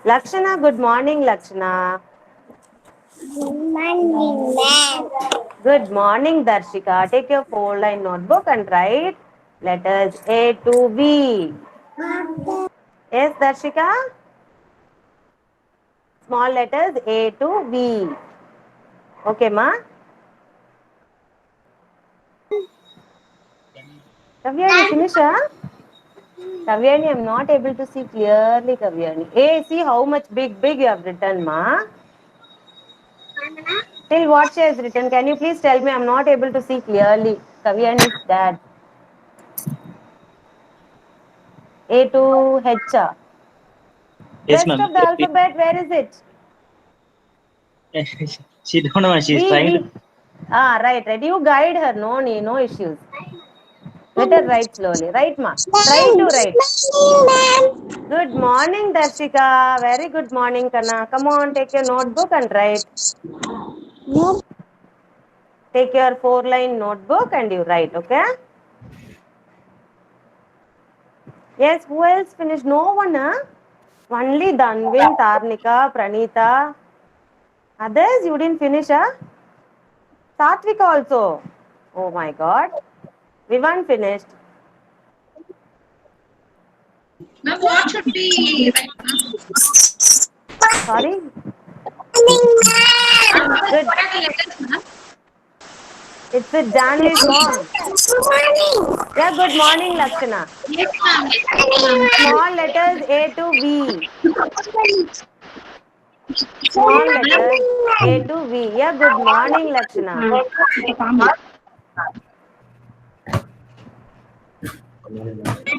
Lakshana, good morning, Lakshana. Good morning, ma'am. Good morning, Darshika. Take your four-line notebook and write letters A to V. Yes, Darshika? Small letters A to V. Okay, ma? Kavyani, finish, huh? Kavyani, I'm not able to see clearly, Kavyani. Hey, see how much big you have written, ma? Till what she has written, can you please tell me? I'm not able to see clearly. Kavyani's dad. A to H. Yes, Rest ma'am. of the alphabet, where is it? She don't know. She's V, trying to. V. Ah, right. You guide her. No issues. Let her write slowly. Right, ma. Try to write. Good morning, Darshika. Very good morning, Kana. Come on, take your notebook and write. Take your four-line notebook and you write, okay? Yes, who else finished? No one, huh? Only Danvin, Tarnika, Pranita. Others, you didn't finish, huh? Satvika also. Oh my God. Vivan finished. Ma'am, what should be right now? Sorry? Ma'am, Good. what are the letters, ma'am? It's with Janvi's mom. Yeah, good morning, Lakshana. Yes, ma'am. Yes, ma'am. Small letters A to V. Small letters A to V. Yeah, good morning, Lakshana.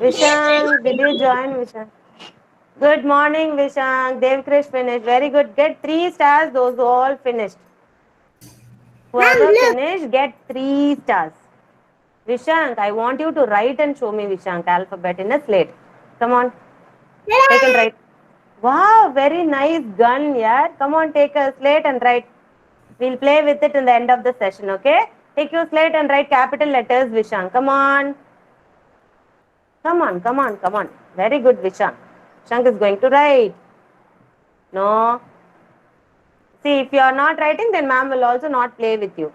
Vishang, did you join, Vishang? Good morning, Vishang. Devkrish finished. Very good. Get 3 stars. Those who all finished. Whoever finished, get 3 stars. Vishank, I want you to write and show me Vishank alphabet in a slate. Come on. Take and write. Wow, very nice gun, yeah. Come on, take a slate and write. We'll play with it in the end of the session, okay? Take your slate and write capital letters, Vishank. Come on. Come on. Very good, Vishank. Vishank is going to write. No. See, if you are not writing, then ma'am will also not play with you.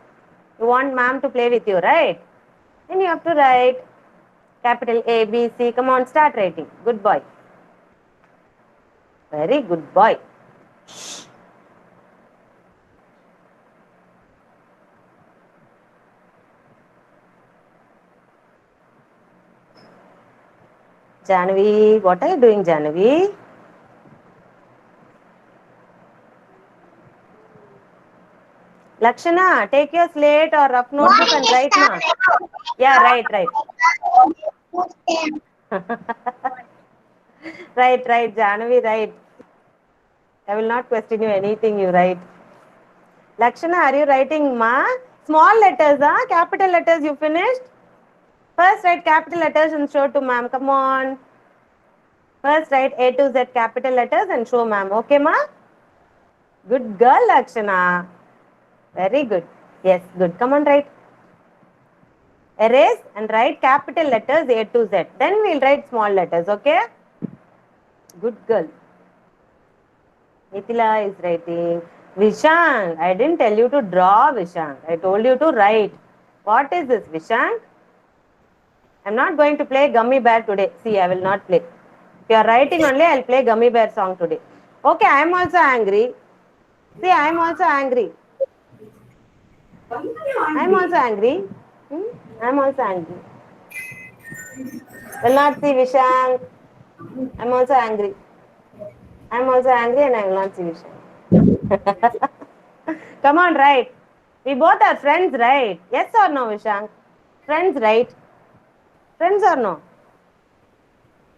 You want ma'am to play with you, right? Then you have to write capital A, B, C. Come on, start writing. Good boy. Very good boy. Janavi, what are you doing, Janavi? Lakshana, take your slate or rough notebook and write, ma. Yeah, right. Right, Janavi, right. I will not question you anything you write. Lakshana, are you writing, ma? Small letters, huh? Capital letters you finished? First write capital letters and show to ma'am. Come on. First write A to Z capital letters and show ma'am. Okay, ma? Good girl, Lakshana. Very good. Yes, good. Come on, write. Erase and write capital letters A to Z. Then we'll write small letters, okay? Good girl. Mithila is writing. Vishang, I didn't tell you to draw, Vishang. I told you to write. What is this, Vishang? I'm not going to play Gummy Bear today. See, I will not play. If you are writing only, I'll play Gummy Bear song today. Okay, I'm also angry. See, I'm also angry. I'm also angry. I'm also angry. Will not see Vishang. I'm also angry. I'm also angry and I will not see Vishang. Come on, write. We both are friends, right? Yes or no, Vishang? Friends, right? Friends or no?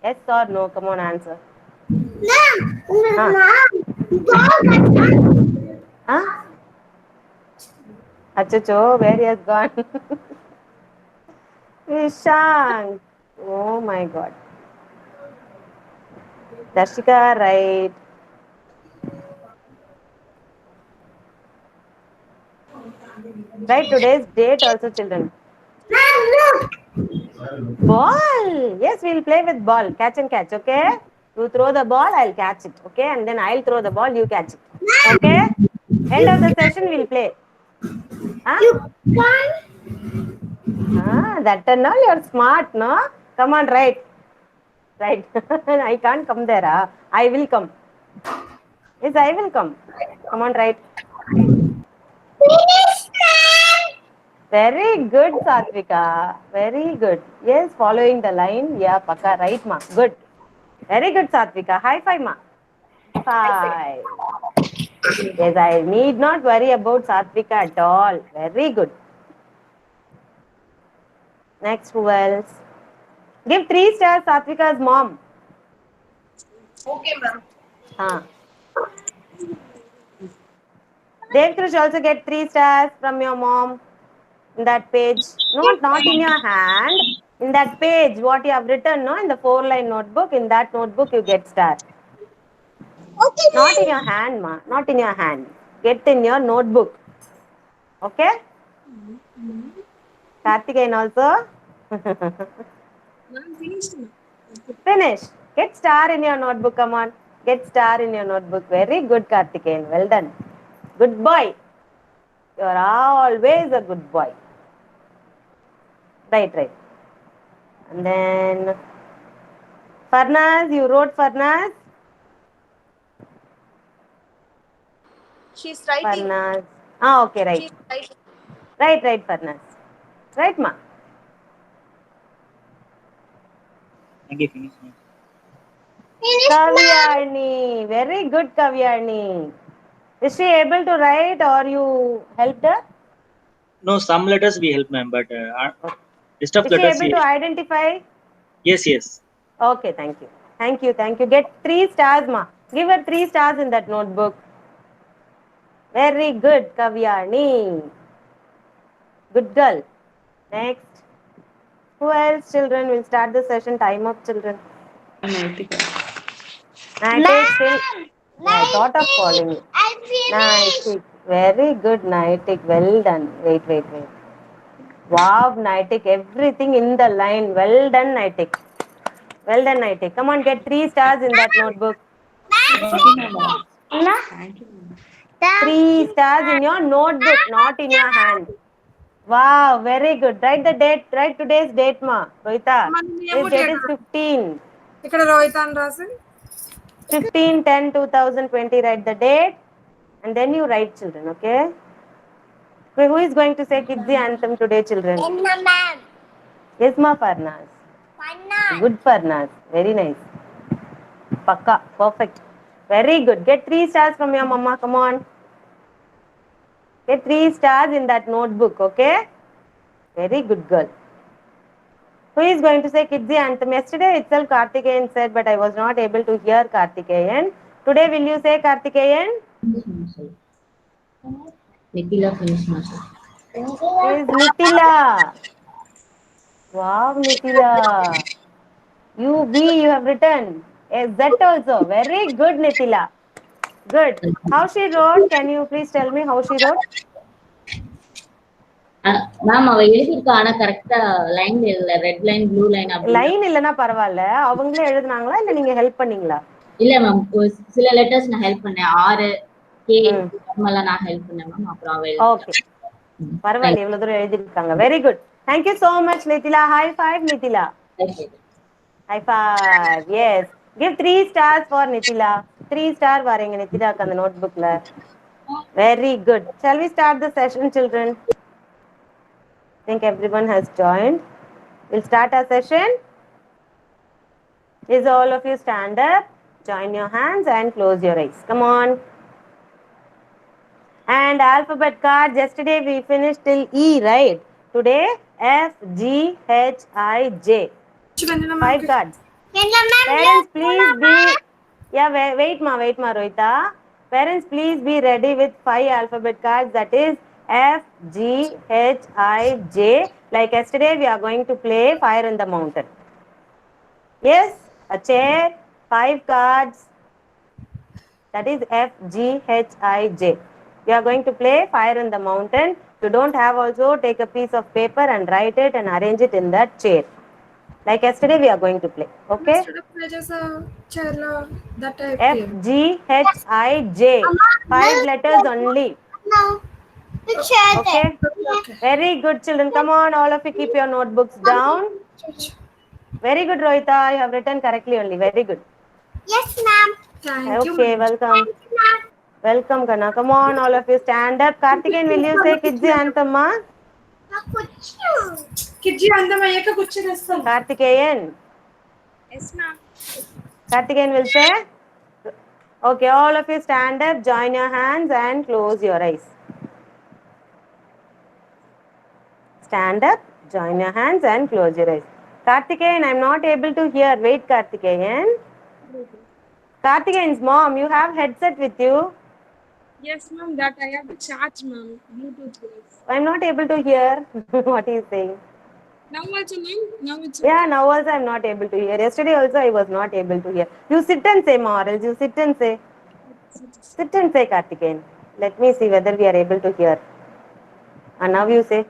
Yes or no? Come on, answer. Huh? Achacho, where he has gone? Vishang. Oh my God. Darshika, right. Right, today's date also, children. Ball. Yes, we'll play with ball. Catch and catch, okay? You throw the ball, I'll catch it. Okay, and then I'll throw the ball, you catch it. Okay. End of the session, we'll play. Huh? You can't. That and all, you're smart, no? Come on, write. Right. I can't come there. I will come. Yes, I will come. Come on, write. Finish, ma'am. Very good, Satvika. Very good. Yes, following the line. Yeah, Paka, right, ma. Good. Very good, Satvika. High five, ma. Five. Yes, I need not worry about Satvika at all. Very good. Next, who else? Give 3 stars, Satvika's mom. Okay, ma'am. Dev Krish also get 3 stars from your mom in that page. No, not in your hand. In that page, what you have written, no, in the 4-line notebook, in that notebook you get star. Okay, Not in ma'am. your hand, ma. Not in your hand. Get in your notebook. Okay? Karthikeyan also? Ma'am, finished. Finish. Get star in your notebook, come on. Get star in your notebook. Very good, Karthikeyan. Well done. Good boy. You are always a good boy. Right, right. And then Farnaz, you wrote Farnaz? She's writing. Farnaz. Okay, right. She's writing. Right, Farnaz. Right, ma. Thank you, finish, ma'am. Finish, ma'am. Kavyani. Very good, Kavyani. Is she able to write or you helped her? No, some letters we help, ma'am, but list of Is she letters, able to identify? yes, yes. Okay, thank you. Thank you. Get 3 stars, ma. Give her 3 stars in that notebook. Very good, Kavyani. Good girl. Next. Who else, children? We'll start the session. Time up, children. Naitik still. I thought of calling you. I finished. Naitik. Very good, Naitik. Well done. Wait. Wow, Naitik. Everything in the line. Well done, Naitik. Well done, Naitik. Come on, get 3 stars in that notebook. No. 3 stars in your notebook, not in your hand. Wow, very good. Write the date. Write today's date, ma. Rohita. Today's date is 15. ఇక్కడ రోహిత్ అని రాసి 15/10/2020. Write the date. And then you write, children, okay? Okay, who is going to say Kids Anthem today, children? Enna, ma'am. Yes, ma, Farnaz. Finance. Good, Farnaz. Very nice. Pakka. Perfect. Very good. Get 3 stars from your mama. Come on. Get 3 stars in that notebook, okay? Very good girl. Who is going to say Kids Anthem? Yesterday itself Karthikeyan said, but I was not able to hear Karthikeyan. Today will you say Karthikeyan? Nitila finish myself. Is Nitila. Wow, Nitila. You have written. A Z also. Very good, Nitila. Good. How she wrote? Can you please tell me how she wrote? Ma'am அவ எழுதிருக்கா ஆனா கரெக்டா line இல்ல red line blue line அப்படி line இல்லனா பரவாயில்ல. அவங்களே எழுதுனாங்களா இல்ல நீங்க ஹெல்ப் பண்ணீங்களா? இல்ல மேம் சில லெட்டர்ஸ் நான் ஹெல்ப் பண்ணேன் ஆர் கே நார்மலா நான் ஹெல்ப் பண்ணேன் மேம் அப்புறம் அவ ஓகே. பரவாயில்ல இவ்வளவு தூரம் எழுதிருக்காங்க. Very good. Thank you so much, Nitila. High five, Nitila. High five. Yes. Give 3 stars for Nitila. 3 star varenga Nitila ku அந்த notebook la. Very good. Shall we start the session, children? I think everyone has joined. We'll start our session. Is all of you stand up, join your hands and close your eyes. Come on. And alphabet cards, yesterday we finished till E, right? Today F, G, H, I, J. 5 cards. Enna, ma'am. Parents, please be... Yeah, wait ma, Rohita. Parents, please be ready with 5 alphabet cards. That is F, G, H, I, J. Like yesterday, we are going to play Fire in the Mountain. Yes, a chair, 5 cards. That is F, G, H, I, J. We are going to play Fire in the Mountain. If you don't have also, take a piece of paper and write it and arrange it in that chair. Like yesterday, we are going to play. Okay? Play చేసా చైర్లో that type F G H I J. 5 letters only. No. Picture Okay? Very good, children. Come on, all of you, keep your notebooks down. Very good, Rohita. You have written correctly only. Very good. Yes, ma'am. Thank you Okay, welcome. Welcome, Kana. Come on, all of you, stand up. Karthikeyan, will you say Kids Anthem, ma? Kidzee anthem అయ్యాక కూర్చో తెస్తాను Karthikeyan. Yes ma'am Karthikeyan will say. Okay, all of you stand up, join your hands and close your eyes. Stand up, join your hands and close your eyes. Karthikeyan, I'm not able to hear. Wait, Karthikeyan. Karthikeyan's mom, you have headset with you. Yes ma'am that I have to charge ma'am Bluetooth I'm not able to hear what he's saying. Now also ma'am now it's Yeah, now also I'm not able to hear. Yesterday also I was not able to hear. You sit and say, ma, or else you sit and say. Sit and say, Karthikeyan. Let me see whether we are able to hear. And now you say.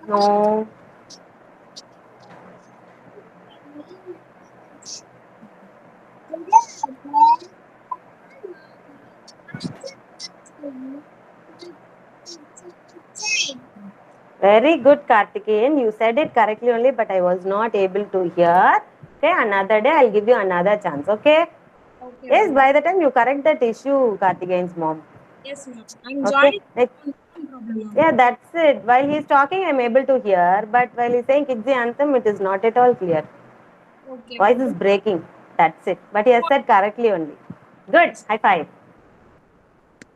No. Very good, Karthikeyan. You said it correctly only, but I was not able to hear. Okay, another day I'll give you another chance. Okay? Yes, by the time you correct that issue, Karthikeyan's mom. Yes ma'am I am Okay? Joining Like, yeah, that's it. While he's talking, I'm able to hear, but while he's saying Kids Anthem, it is not at all clear. Okay Voice is breaking. That's it. But he has said correctly only. Good. High five.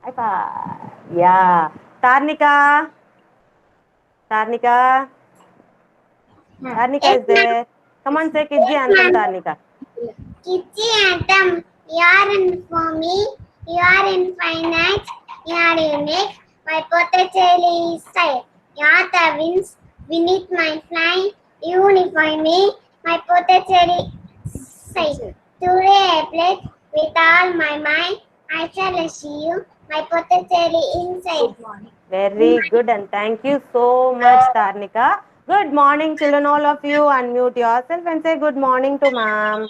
High five. Yeah. Tarnika. Tarnika. Tarnika is there. Come on, say Kids Anthem, Tarnika. Kitty Anthem. You are in for me. You are infinite. You are unique. My potential is sight. You are the winds beneath my flying. Unify me. My potential is sight. Today I played with all my mind. I shall see you. My potential inside. Very good, and thank you so much, Tarnika. Good morning, children, all of you. Unmute yourself and say good morning to ma'am.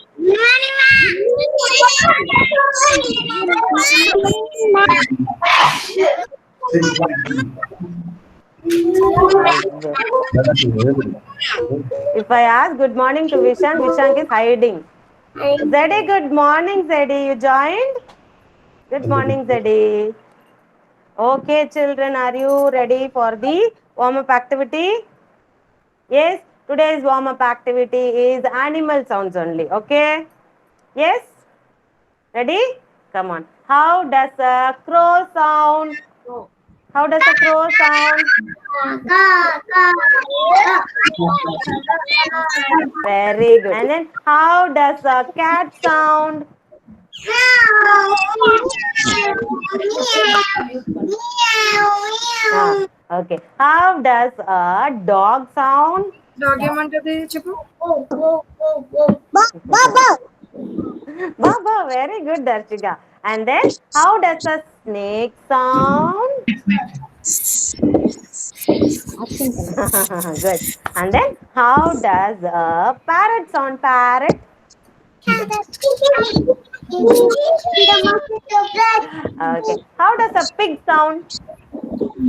If I ask good morning to Vishang, Vishang is hiding. Zeddy, good morning, Zeddy. You joined? Good morning, Zeddy. Okay, children, are you ready for the warm-up activity? Yes, today's warm-up activity is animal sounds only. Okay? Yes? Ready? Come on. How does a crow sound? How does a crow sound? Very good. And then how does a cat sound? Okay. How does a dog sound? Dog ఏమంటది చెప్పు Baba, very good, Darshika. And then how does a snake sound? Good. And then how does a parrot sound? Parrot. Okay. How does a pig sound?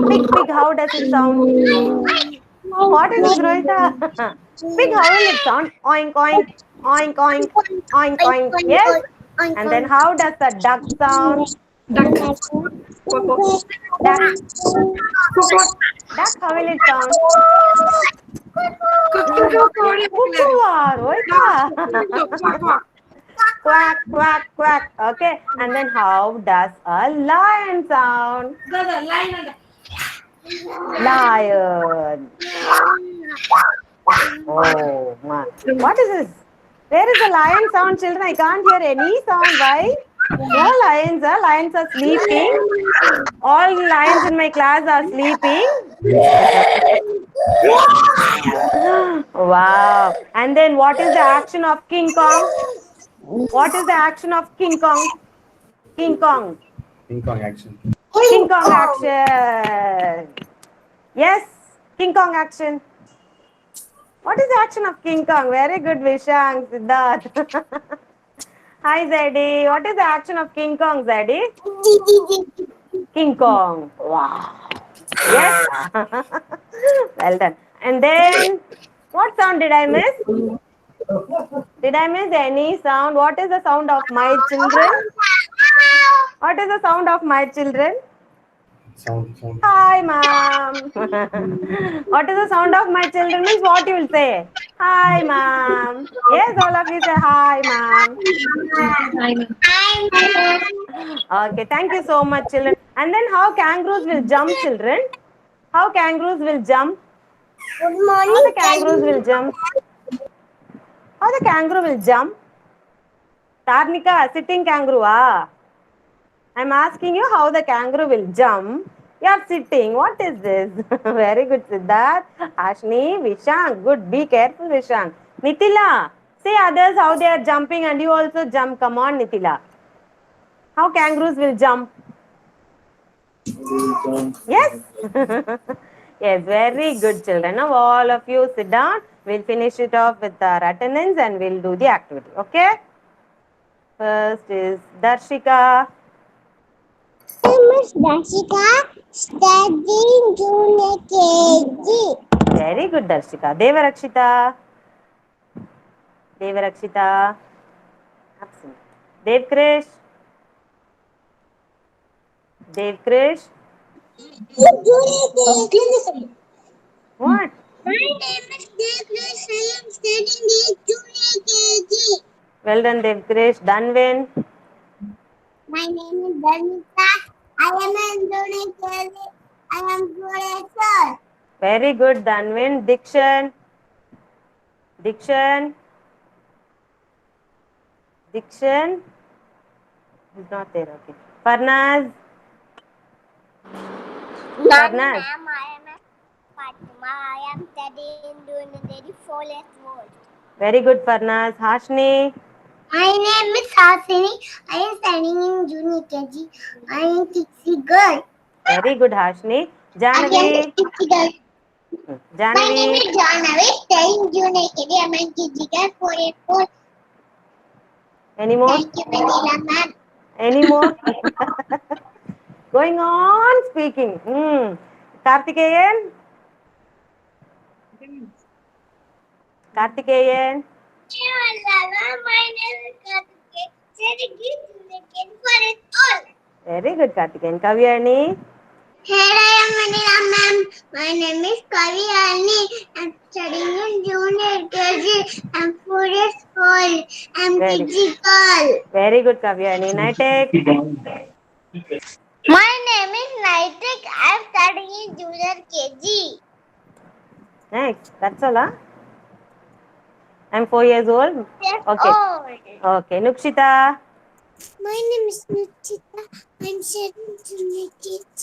Pig, how does it sound? What is it, Rohita? Pig, how will it sound? Oink, oink, oink, oink, oink, oink. Yes? And then how does a duck sound? Duck Duck. Duck, how will it sound? Cuckoo, Rohita. Quack, quack, quack. Okay. And then how does a lion sound? Lion. Oh, my. What is this? Where is the lion sound, children? I can't hear any sound. Why? No lions are. Lions are sleeping. All lions in my class are sleeping. Wow. And then what is the action of King Kong? What is the action of King Kong? King Kong. King Kong action. King Kong action. Yes, King Kong action. What is the action of King Kong? Very good, Vishang, Siddharth. Hi, Zadie. What is the action of King Kong, Zadie? King Kong. Wow. Yes. Well done. And then, what sound did I miss? Did I miss any sound? What is the sound of my children? What is the sound of my children? Sound. Hi, mom. What is the sound of my children? Means what you will say? Hi, mom. Yes, all of you say hi, mom. Okay, thank you so much, children. And then how kangaroos will jump, children? How kangaroos will jump? Good How morning. the kangaroos will jump? How the kangaroo will jump? Tarnika, sitting kangaroo, ah. I'm asking you how the kangaroo will jump. You are sitting. What is this? Very good, Siddharth. Ashni, Vishang. Good. Be careful, Vishang. Nitila, see others how they are jumping and you also jump. Come on, Nitila. How kangaroos will jump? Yes. Yes, very good, children. Now all of you sit down. We'll finish it off with our attendance and we'll do the activity. Okay? First is Darshika. Miss Dashika, studying junior KG. Very good, Darshika. Devarakshita. Devarakshita. Absent. Devkrish. Devkrish. What? My name is Devnesh. I am studying in junior KG. Well done, Devkrish. Danvin. My name is Dharmita. I am in junior KG. I am good at Very good, Danvin. Dikshan. Dikshan. Dikshan. He's not there. Okay. Farnaz. Farnaz. I am Fatima. I am studying junior 4 years old. Very good, Farnaz. Hashni. My name is Hasini. I am studying in junior KG. I am Kixi girl. Very good, Hashni. I Janavi. am Kixi girl. My name Janavi. is Janavi. Studying junior KG. I am Kixi girl 4 years old. Any more? Thank you, Vanilla ma'am. Any more? Going on speaking. Kartikeyan. Kartikeyan. My name is Karthikeyan. Studying junior KG 4 years old. Very good, Kartikeyan. Kavyani. Here I am, Vanilla ma'am. My name is Kavyani. I'm studying in junior KG. I'm 4 years old. I'm Very- physical. Very good, Kavyani. Nitek. My name is Naitik. I'm studying in junior KG. Next. That's all, huh? I'm 4 years old. Yes, Okay. old. Okay. Nukshita. My name is Nuchita. I'm studying junior KG.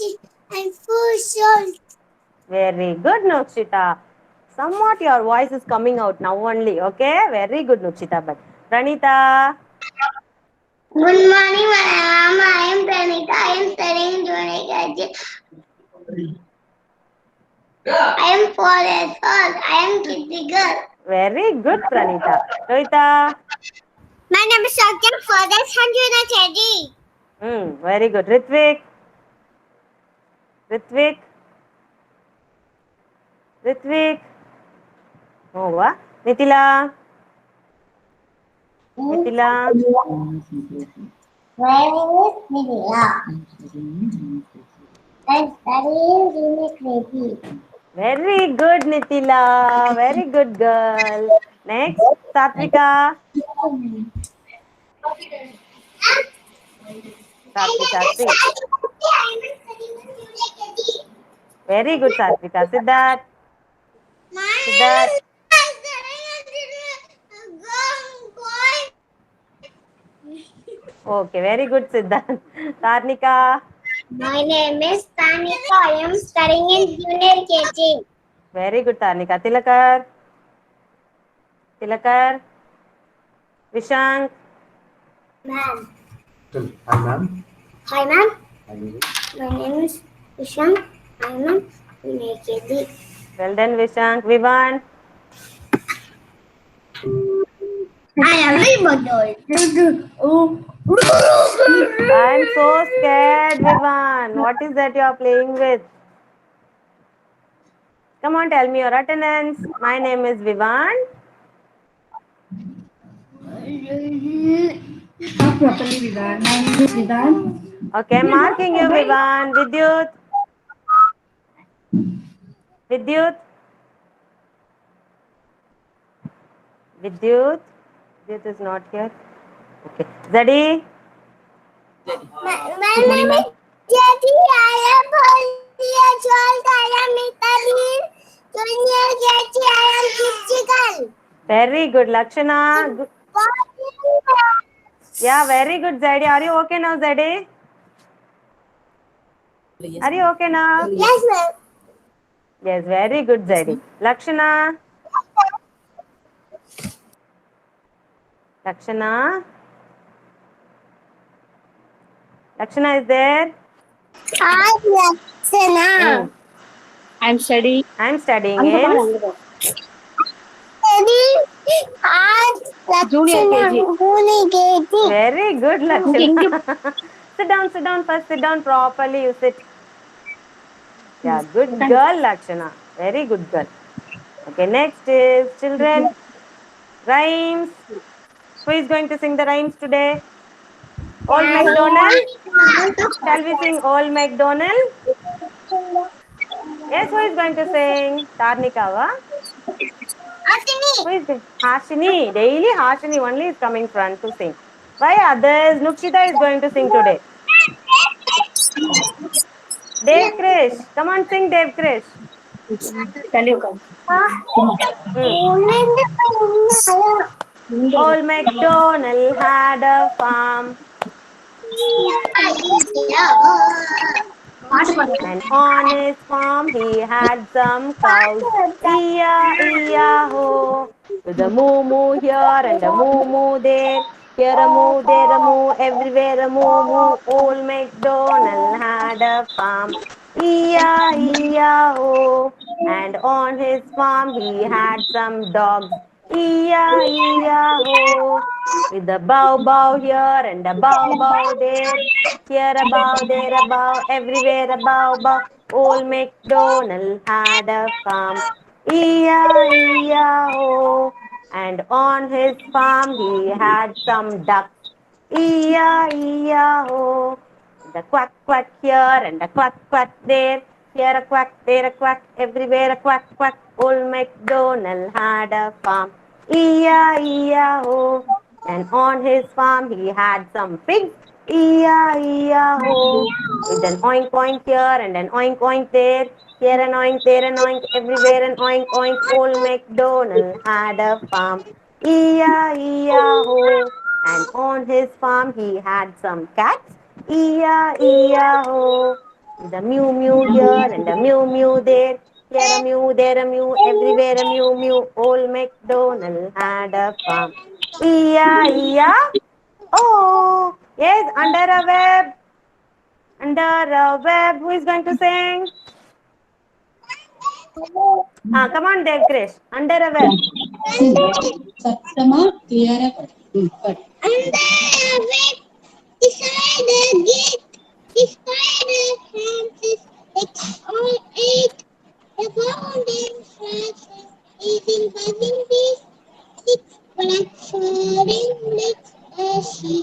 I'm 4 years old. Very good, Nukshita. Somewhat your voice is coming out now only. Okay. Very good, Nukshita. But Pranita. Good morning, ma'am. I am Pranita. I am studying junior KG. I am 4 years old. I am Kitty girl. Very good, Pranita. Rohita. My name is Satyam. 4 years old. Junior KG. Very good. Ritvik. Ritvik. Ritvik. Oh, what? Nitila. Nitila. My name is Nidila. I'm studying junior KG. Very good, Nitila. Very good girl. Next, Satvika. Satvika, see. Very good, Satvika. Siddharth. Siddharth. Okay, very good, Siddharth. Tarnika. My name is Tanika. I am studying in junior KG. Very good, Tarnika. Tilakar. Tilakar. Vishank. Ma'am. Hi, ma'am. Hi, ma'am. Hi, ma'am. My name is Ishan. I'm a PhD. Well done, Vishank. Vivan. I am I'm so scared, Vivan. What is that you are playing with? Come on, tell me your attendance. My name is Vivan. Properly, Vivan. My name is Vivan. Okay, I'm marking you, Vivan. Vidyut. Vidyut. Vidyut. Vidyut is not here. Okay. Zadi. My name is Jyoti. I am 4 years old. I am Italy. Junior KG. I am physical. Very good, Lakshana. Yeah, very good, Zadi. Are you okay now, Zadi? Are you okay now? Yes, ma'am. Yes, very good, Zadi. Lakshana. Lakshana. Lakshana is there? Hi, Laksana. I'm studying. I'm studying in Hi, Junior KG. Junior KG. very good, Lakshana. Sit down first. Sit down properly. You sit. Yeah, good girl, Lakshana. Very good girl. Okay, next is children. Rhymes. Who is going to sing the rhymes today? Old MacDonald. Shall we sing Old MacDonald? Yes, who is going to sing? Tarnika, wa? Who is going? Hashini. Daily Hashini only is coming front to sing. Why others? Nukshita is going to sing today. Dev Krish. Come on, sing Dev Krish. Old MacDonald had a farm, and on his farm he had some cows. E-I-E-I-O. With a moo moo here and a moo moo there. Here a moo, there a moo, everywhere a moo moo. Old MacDonald had a farm. E-I-E-I-O. And on his farm he had some dogs. E-I-E-I-O. With a bow bow here and a bow bow there. Here a bow, there a bow, everywhere a bow bow. Old MacDonald had a farm. E-I-E-I-O. And on his farm he had some ducks. E-I-E-I-O. The quack quack here and a quack quack there. Here a quack, there a quack, everywhere a quack quack. Old MacDonald had a farm. E-I-E-I-O. And on his farm he had some pigs. E-I-E-I-O. With an oink oink here and an oink oink there. Here an oink, there an oink, everywhere an oink oink. Old MacDonald had a farm. E-I-E-I-O. And on his farm he had some cats. E-I-E-I-O. With a mew mew here and a mew mew there. Here a mew, there a mew, everywhere a mew mew. Old MacDonald had a farm. E-I-E-I-O. Yes, under a web. Under a web. Who is going to sing? Come on, Dev Krish. Under a web. Sattama clear but Beside the gate, the spider dances. It's all eight. The golden flashes, eating buzzing bees. It's black soaring lips as she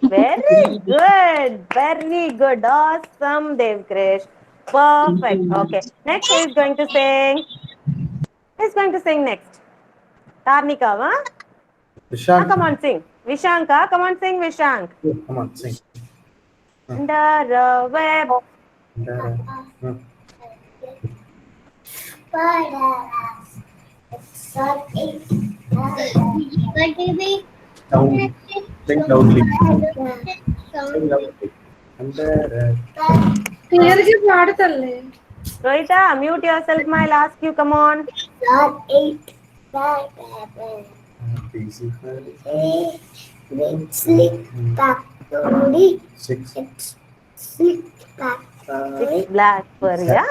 Very good. Very good. Awesome, Dev Krish. Perfect. Okay. Next, who is going to sing? Who is going to sing next? Tarnika, huh? Vishank. Come on, sing. Vishanka, come on, sing Vishank. Come on, sing. Under a web. Loudly. Sing loudly. Sing loudly. క్లియర్గా పాడతలే Rohita, mute yourself. I'll ask you. Come on. Easy for Slick back furry. Six. It's slick back furry. Six black fur, yeah.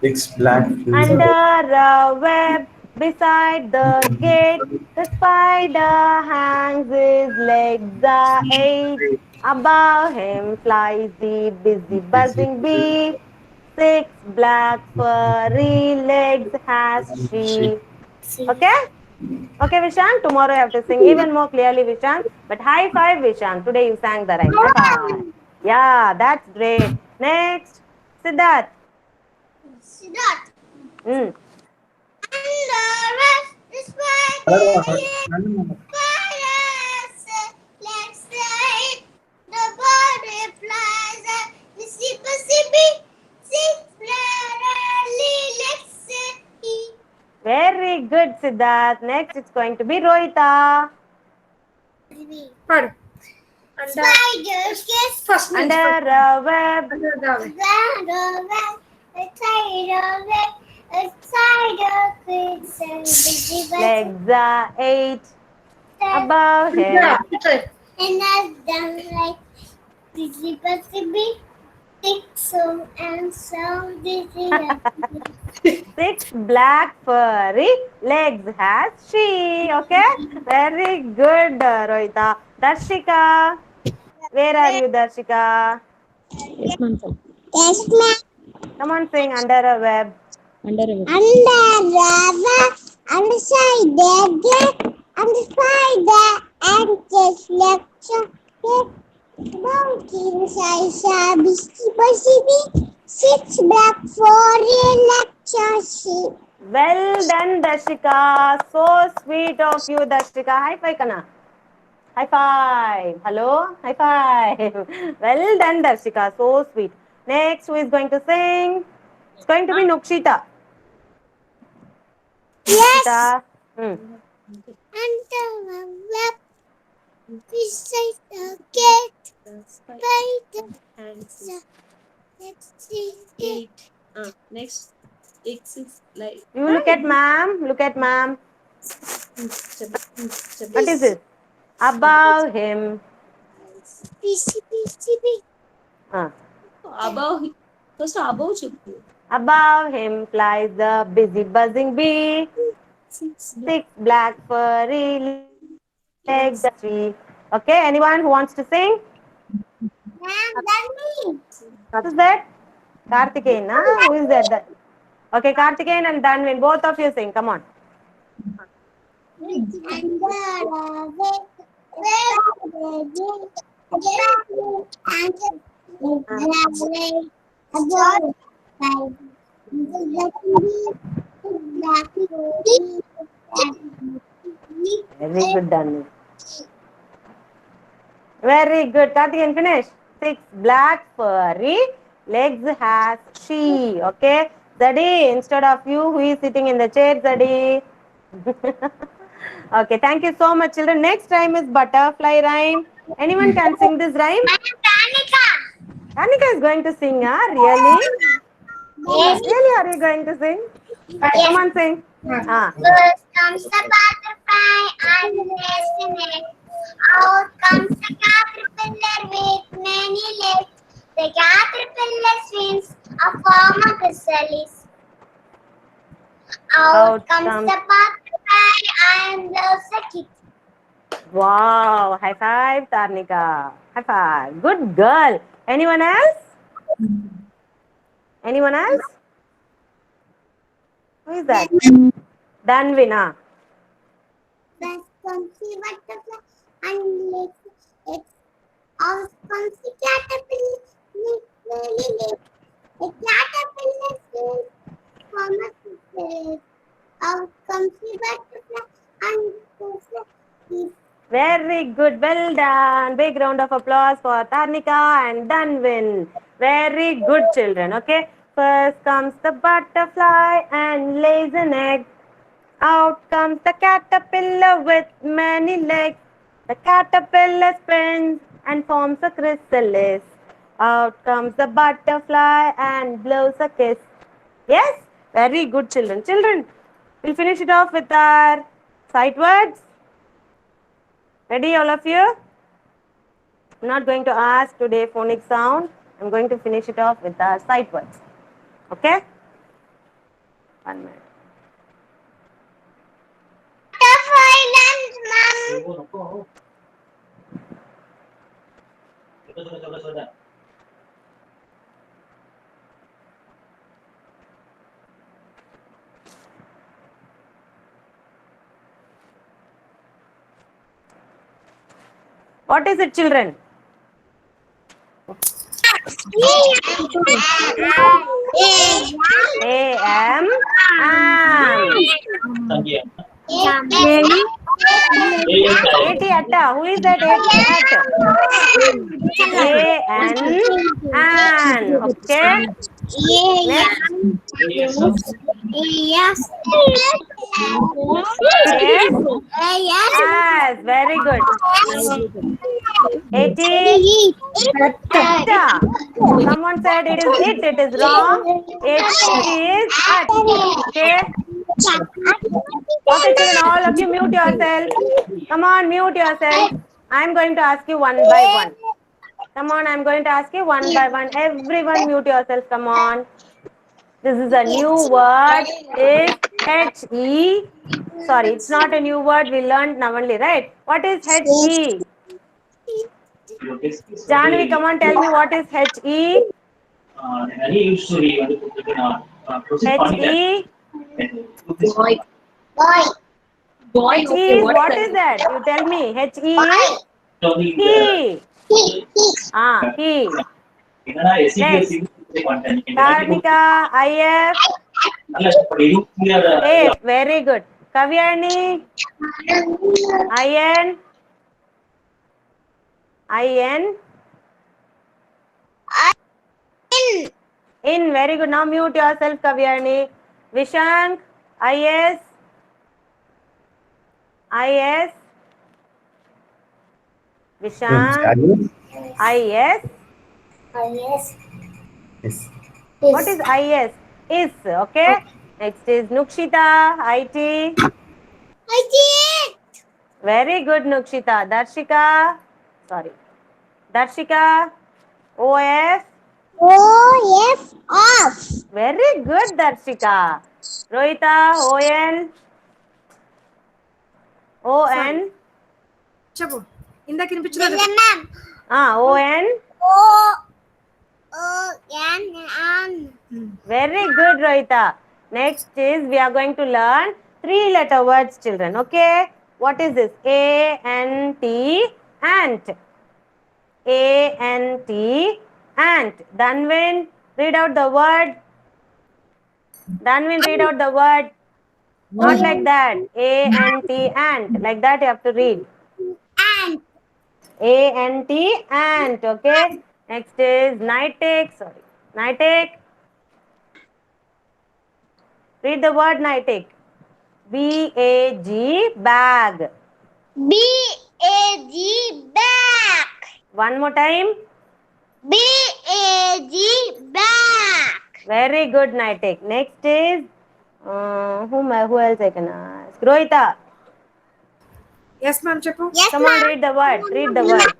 Six black Under furry. a web beside the gate, the spider hangs his legs are eight. Above him flies the busy buzzing bee. Six black furry legs has she. Okay? Okay, Vishant. Tomorrow you have to sing even more clearly, Vishant. But high five, Vishant. Today you sang the rhyme. High five. Yeah, that's great. Next, Siddharth. Siddharth. Hmm. And the spider spiders, let's say the butterflies and the sippy, six let's say. Very good, Siddharth. Next, it's going to be Rohita. Pardon. Spiders, yes. First name. Under a web. Under the web. Legs are eight. Above him. Yeah, try. And as done like busy, so and so dizzy. Six black furry legs has she. Okay? Very good, Rohita. Darshika. Where are you, Darshika? Yes, ma'am. Sir. Yes, ma'am. Come on, sing under a web. Under a web. Under the underside the gate, underside the and just lecture. Monkey size biscuit, six black for lecture sheet. Well done, Darshika. So sweet of you, Darshika. High five, Kana. High five. Hello? High five. Well done, Darshika. So sweet. Next, who is going to sing? It's going to be Nukshita. Yes. Nukshita. Under the web, beside the gate, spider let's see it. Next. X is like. You look at ma'am. Look at ma'am. What is it? Above him. Above. First above chuppu. Above him flies the busy buzzing bee. Six black furry legs a tree. Okay, anyone who wants to sing? Ma'am, that's me. What is that? Karthikeyan, na? Who is that? Okay, Karthikeyan and Danvin, both of you sing. Come on. Very good, Danvin. Very good. Karthikeyan, finish. Six black furry legs has she. Okay. Zadi, instead of you, who is sitting in the chair, Zadi? Okay, thank you so much, children. Next rhyme is butterfly rhyme. Anyone can sing this rhyme? Tanika is going to sing, really? Yes. Really, are you going to sing? Come on, sing. First comes the butterfly and the nest. Out comes the caterpillar with many legs. The caterpillar swims a form of chrysalis. Out comes the butterfly and blows a kick. Wow, high five, Tarnika. High five. Good girl. Anyone else? Anyone else? Who is that? Danvina. First comes the butterfly and legs. It's out comes the caterpillar with many legs. The caterpillar swims a form of chrysalis. Out comes the butterfly and blows a kick. Very good. Well done. Big round of applause for Tarnika and Danvin. Very good, children. Okay. First comes the butterfly and lays an egg. Out comes the caterpillar with many legs. The caterpillar spins and forms a chrysalis. Out comes the butterfly and blows a kiss. Yes? Very good, children. Children, we'll finish it off with our sight words. Ready, all of you? I'm not going to ask today phonic sound. I'm going to finish it off with the sight words. Okay? 1 minute. What is it, children? Am. AT atta. Who is that AT at? An. Okay. Next. Yes. Yes. Very good. AT atta. Someone said it is it. It is wrong. It is at. Okay. Okay, children, all of you mute yourself. Come on, mute yourself. I'm going to ask you one by one. Come on, I'm going to ask you one by one. Everyone mute yourself. Come on. This is a new word. Is H-E. Sorry, it's not a new word. We learned now only, right? What is H-E? Janvi, come on, tell me what is H-E? H-E. Boy. H-E is, what is that? You tell me. H-E is? He. He. Next. Karnika, I-F. F. Very good. Kavyani. I-N. I-N. In. Very good. Now mute yourself, Kavyani. Vishank. I-S. I-S. Vishank. I-S. Yes. What is I-S? Is. Okay. Next is Nukshita. I-T. Very good, Nukshita. Darshika. Sorry. Darshika. O-F. Very good, Darshika. Rohita. O-N. O-N. చెప్పు ఇందాక వినిపించలేదు O-N. Very good, Rohita. Next is we are going to learn 3-letter words, children. Okay. What is this? A-N-T. Ant. A-N-T. Ant. Danvin, read out the word. Danvin, read out the word. Not like that. A-N-T. Ant. Like that you have to read. A-N-T. Ant. Okay. Next is Nightic. Sorry. Nightic. Read the word Nightic. B-A-G. Bag. Bag. One more time. Bag. Very good, Nightic. Next is who else I can ask? Rohita. Yes మ్యామ్ చెప్పు Come on, read the word. Read the word.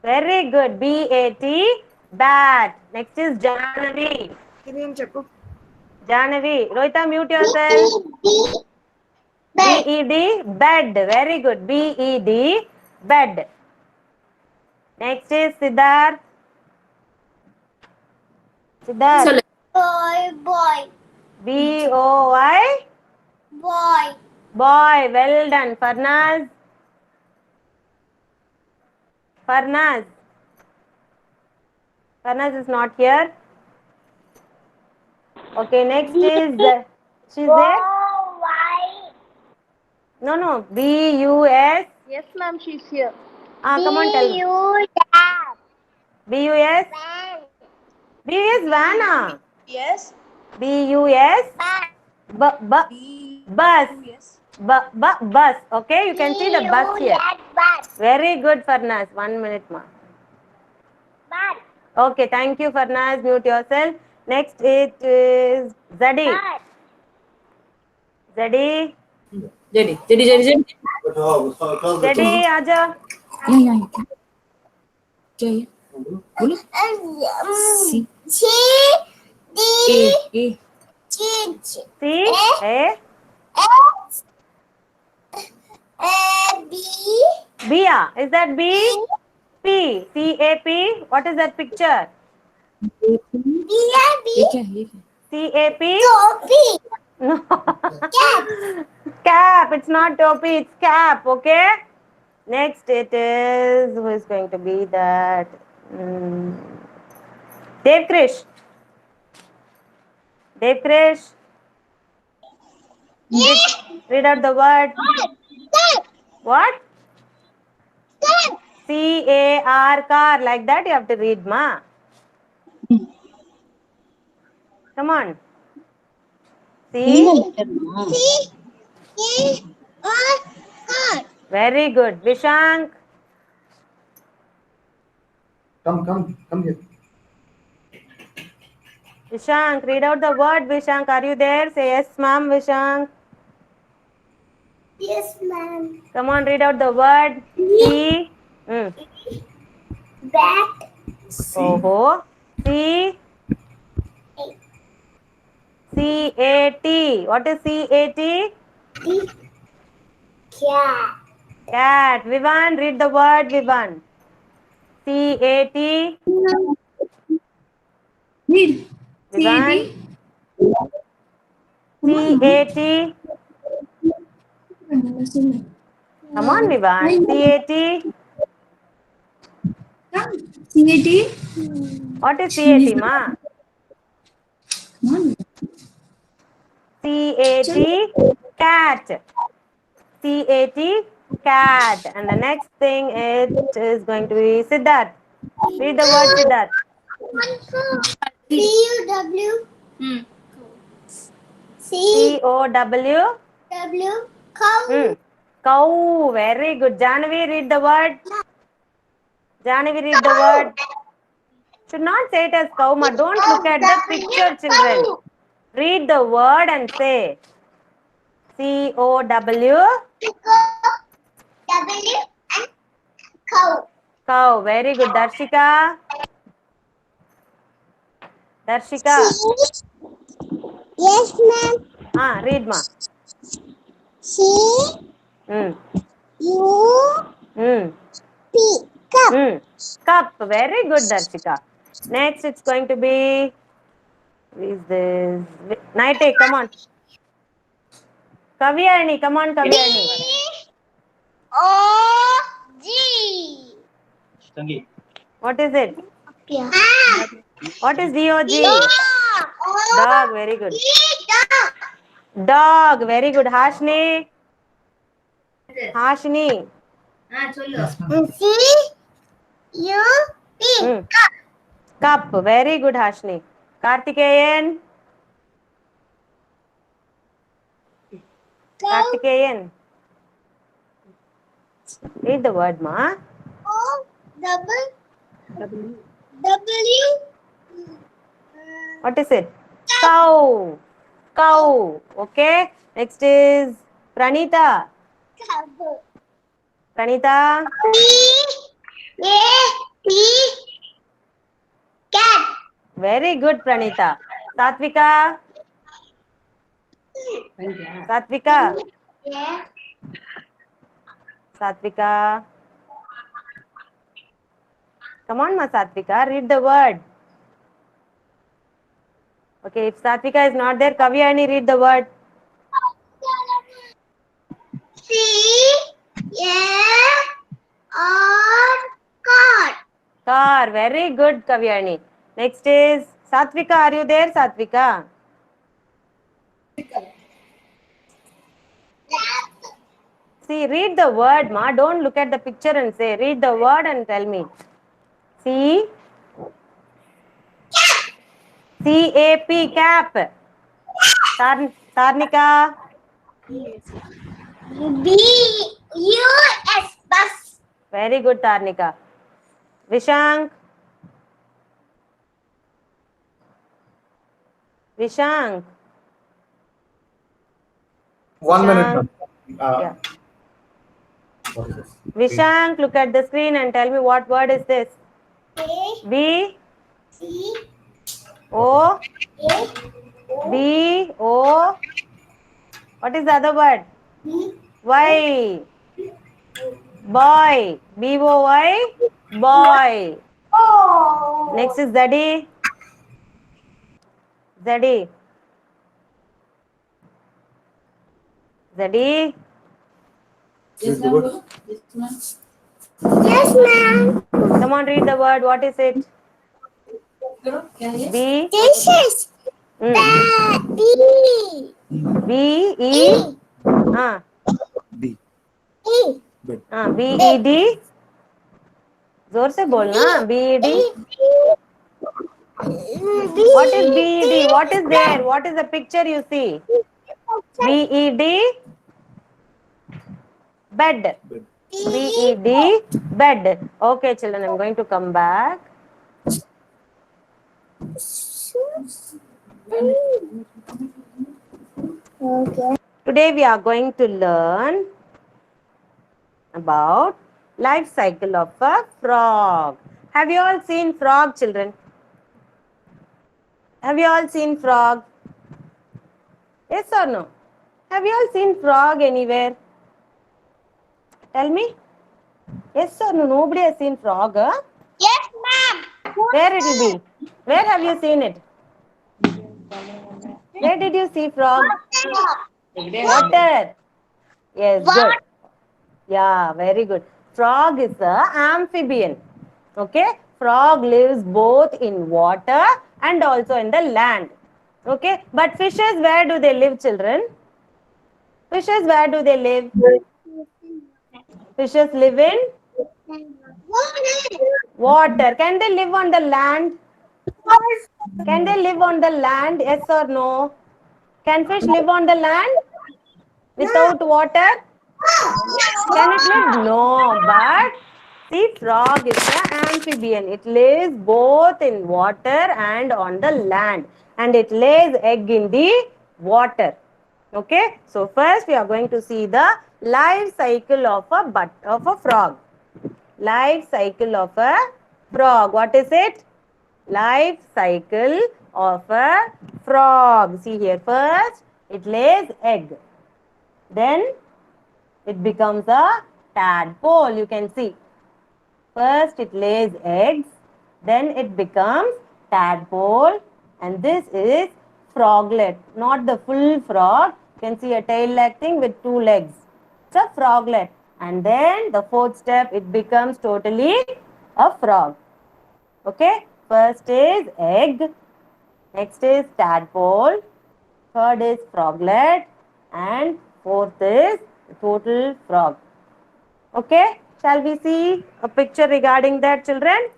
Very good. B-A-T. Bat. Next is Janavi. ఇదేం చెప్పు Janavi. Rohita, mute yourself. B-E-D. Bed. Very good. B-E-D. Bed. Next is Siddharth. Siddharth. Boy. B-O-Y. Boy. Boy. Well done. Farnaz. Farnaz. Farnaz is not here. Okay, next is she's there. No. B-U-S. Yes, ma'am, she's here. Come on, tell me. B-U-S. B-U-S Vanna. Yes B-U-S. Bus. Bus. Okay, you can see the bus here. Very good, Farnaz. 1 minute, ma. Okay, thank you, Farnaz. Mute yourself. Next it is Zadi. Zadi. Jadi. Steady, आजा. क्या ये बोलो सी ए C A B. Is that B? P. CAP. What is that picture? ये क्या ये क्या CAP. No. Cap. It's not topi. It's cap. Okay. Next, it is who is going to be that? Dev Krish. Dev Krish. Read out the word. What? CAR, car. Like that you have to read, ma. Come on. C. Very good. Vishank. Come here. Vishank, read out the word. Vishank, are you there? Say yes, ma'am. Vishank. Yes, ma'am. Come on, read out the word. C. Bat. Oh. C. CAT. What is CAT? Cat. Cat. Vivan, read the word. Vivan. CAT. read Vivan. CAT. Come on, Vivan. CAT. CAT What is CAT, ma? come on CAT. Cat. CAT. Cat. And the next thing it is going to be Siddharth. Read the word Siddharth. C-U-W. COW. W. Cow. Cow. Very good. Janavi, read the word. Janavi, read the word. Should not say it as cow, ma. Don't look at the picture, children. Read the word and say. COW. W and cow. Cow. Very good. Darshika. Darshika. Yes, ma'am. Read, ma. C Mm. U Mm. P. Cup. Cup. Very good, Darshika. Next, it's going to be. Who is this? Nighty, come on. Kavyarni, come on, Kavyarni. O G. Tangi. What is it? Yeah. What is DOG? Dog. Dog. Very good. Dog. Dog. Very good. Hashni. Hashni. C U P. Cup. Very good, Hashni. Kartikeyan. Kartikeyan. Read the word, ma. O W W. What is it? Cow. Cow. Okay. Next is Pranita. Cow. Pranita. C-A-T. Cat. Very good, Pranita. Satvika. Satvika. Yeah. Satvika. Come on, ma Satvika. Read the word. Okay, if Satvika is not there, Kavyani, read the word. C A R. Car. Car. Very good, Kavyani. Next is Satvika. Are you there, Satvika? See, read the word, ma. Don't look at the picture and say. Read the word and tell me. C. C-A-P. Cap. Sarnika. B-U-S. Bus. Very good, Tarnika. Vishank. Vishank. 1 minute. Shank. ma'am. Yeah. What is this? Vishank, look at the screen and tell me what word is this? A B C O A B O. What is the other word? B Y. Boy. B O Y. Boy. O. Next is Zadi. Zadi. Zadi. Yes, Read the ma'am. words. Yes, ma'am. Yes, ma'am. Come on, read the word. What is it? B. Dishes. B B E. E Ah. B. E Bed. B E D. जोर से बोलना. B E D. What is B E D? What is there? What is the picture you see? B E D. Bed. Bed. B E D. Bed. Okay, children, I'm going to come back. Okay. Today we are going to learn about life cycle of a frog. Have you all seen frog, children? Have you all seen frog? Yes or no? Have you all seen frog anywhere? Tell me. Yes or no? Nobody has seen frog, huh? Yes, ma'am. Where it will be? Where have you seen it? Where did you see frog? Water. Yes, good. Yeah, very good. Frog is a amphibian. Okay, frog lives both in water and also in the land. Okay, but fishes, where do they live, children? Fishes, where do they live? Fishes live in water. Can they live on the land? Can they live on the land? Yes or no? Can fish live on the land without water? Can it live? No, but see, frog is an amphibian. It lives both in water and on the land, and it lays egg in the water. Okay, so first we are going to see the life cycle of a frog. Life cycle of a frog. What is it? Life cycle of a frog. See here, first it lays egg. Then it becomes a tadpole. You can see. First it lays eggs. Then it becomes tadpole. And this is froglet. Not the full frog. You can see a tail-like thing with 2 legs. It's a froglet. And then the fourth step, it becomes totally a frog. Okay. First is egg. Next is tadpole. Third is froglet. And fourth is total frog. Okay. Shall we see a picture regarding that, children?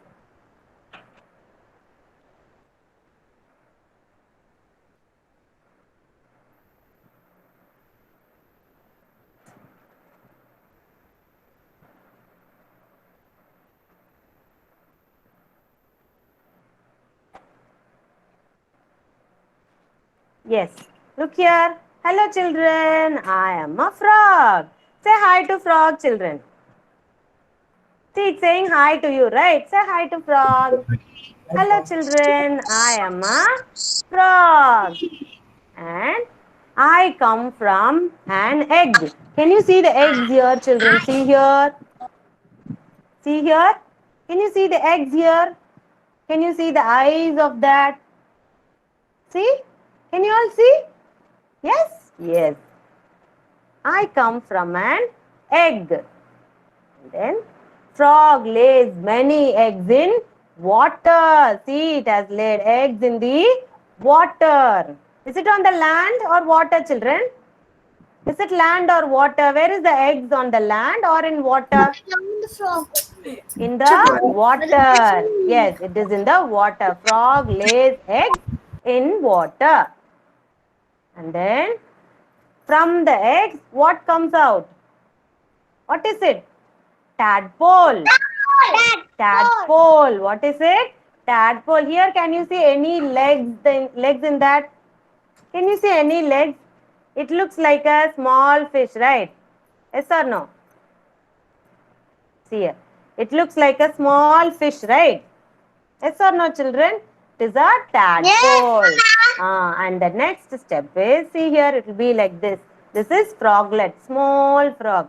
Yes. Look here. Hello, children. I am a frog. Say hi to frog, children. See, it's saying hi to you, right? Say hi to frog. Hello, children. I am a frog. And I come from an egg. Can you see the eggs here, children? See here. See here. Can you see the eggs here? Can you see the eyes of that? See? Can you all see? Yes? Yes. I come from an egg. And then frog lays many eggs in water. See, it has laid eggs in the water. Is it on the land or water, children? Is it land or water? Where is the eggs, on the land or in water? In the water. Yes, it is in the water. Frog lays eggs in water. And then from the eggs, what comes out? What is it? Tadpole. Tadpole. What is it? Tadpole. Here, can you see any legs in that? Can you see any legs? It looks like a small fish, right? Yes or no? See here. It looks like a small fish, right? Yes or no, children? It is a tadpole. And the next step is, see here, it will be like this. This is froglet, small frog.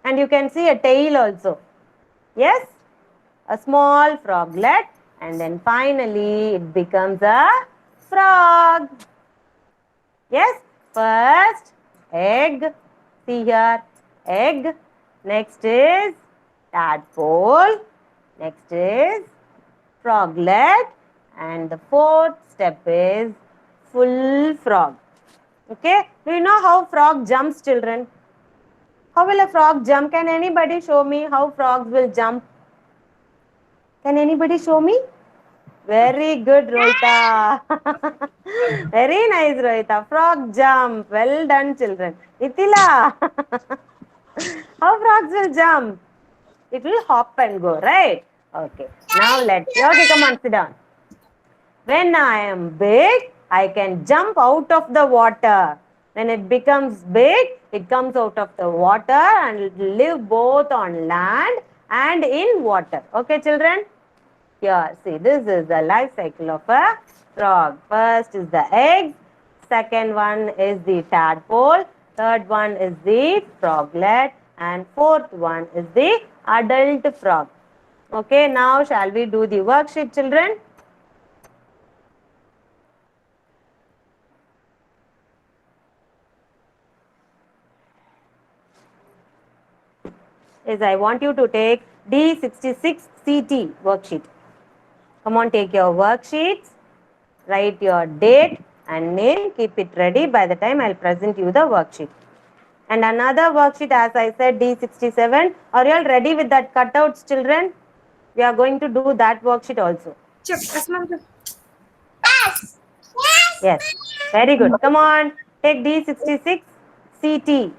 And you can see a tail also. Yes? A small froglet. And then finally, it becomes a frog. Yes? First, egg. See here, egg. Next is tadpole. Next is froglet. And the fourth step is full frog. Okay? Do you know how frog jumps, children? How will a frog jump? Can anybody show me how frogs will jump? Can anybody show me? Very good, Rohita. Very nice, Rohita. Frog jump. Well done, children. Itila. How frogs will jump? It will hop and go, right? Okay. Now let's see. Okay, come on, sit down. When I am big, I can jump out of the water. When it becomes big, it comes out of the water and it will live both on land and in water. Okay, children? Here, see, this is the life cycle of a frog. First is the egg. Second one is the tadpole. Third one is the froglet. And fourth one is the adult frog. Okay, now shall we do the worksheet, children? Is I want you to take D66 CT worksheet. Come on, take your worksheets, write your date and name, keep it ready. By the time I'll present you the worksheet. And another worksheet, as I said, D67. Are you all ready with that cutouts, children? We are going to do that worksheet also. Yes, ma'am. Yes, very good. Come on, take D66 CT.